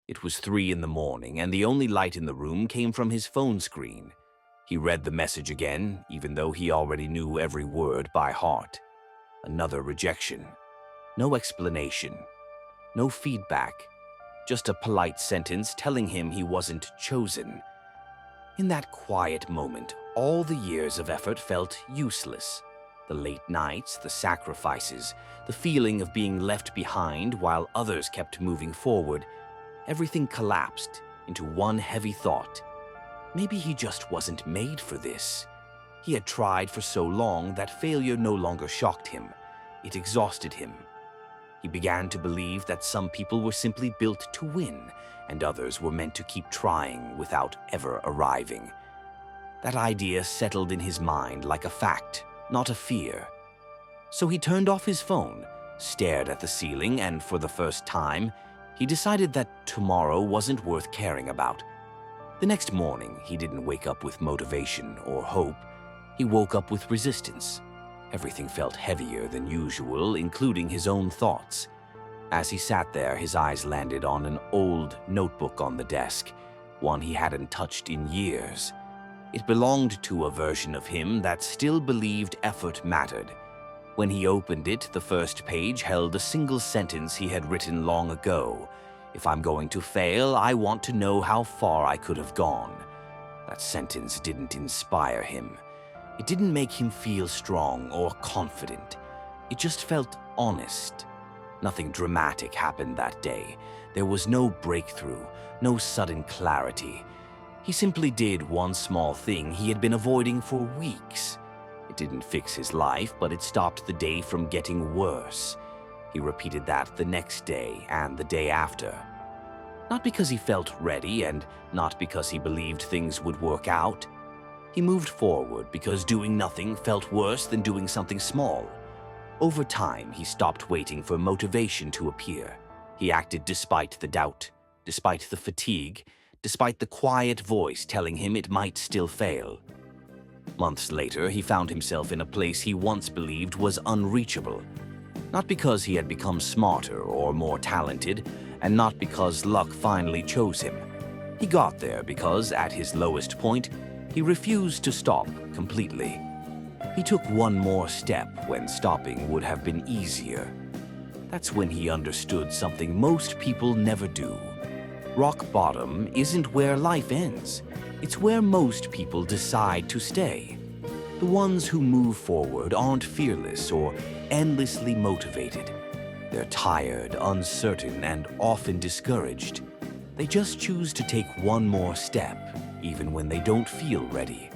It was 3 in the morning, and the only light in the room came from his phone screen. He read the message again, even though he already knew every word by heart. Another rejection. No explanation. No feedback. Just a polite sentence telling him he wasn't chosen. In that quiet moment, all the years of effort felt useless. The late nights, the sacrifices, the feeling of being left behind while others kept moving forward, everything collapsed into one heavy thought. Maybe he just wasn't made for this. He had tried for so long that failure no longer shocked him. It exhausted him. He began to believe that some people were simply built to win, and others were meant to keep trying without ever arriving. That idea settled in his mind like a fact, not a fear. So he turned off his phone, stared at the ceiling, and for the first time, he decided that tomorrow wasn't worth caring about. The next morning, he didn't wake up with motivation or hope. He woke up with resistance. Everything felt heavier than usual, including his own thoughts. As he sat there, his eyes landed on an old notebook on the desk, one he hadn't touched in years. It belonged to a version of him that still believed effort mattered. When he opened it, the first page held a single sentence he had written long ago. "If I'm going to fail, I want to know how far I could have gone." That sentence didn't inspire him. It didn't make him feel strong or confident. It just felt honest. Nothing dramatic happened that day. There was no breakthrough, no sudden clarity. He simply did one small thing he had been avoiding for weeks. It didn't fix his life, but it stopped the day from getting worse. He repeated that the next day and the day after. Not because he felt ready and not because he believed things would work out. He moved forward because doing nothing felt worse than doing something small. Over time, he stopped waiting for motivation to appear. He acted despite the doubt, despite the fatigue, despite the quiet voice telling him it might still fail. Months later, he found himself in a place he once believed was unreachable. Not because he had become smarter or more talented, and not because luck finally chose him. He got there because, at his lowest point, he refused to stop completely. He took one more step when stopping would have been easier. That's when he understood something most people never do. Rock bottom isn't where life ends. It's where most people decide to stay. The ones who move forward aren't fearless or endlessly motivated. They're tired, uncertain, and often discouraged. They just choose to take one more step, even when they don't feel ready.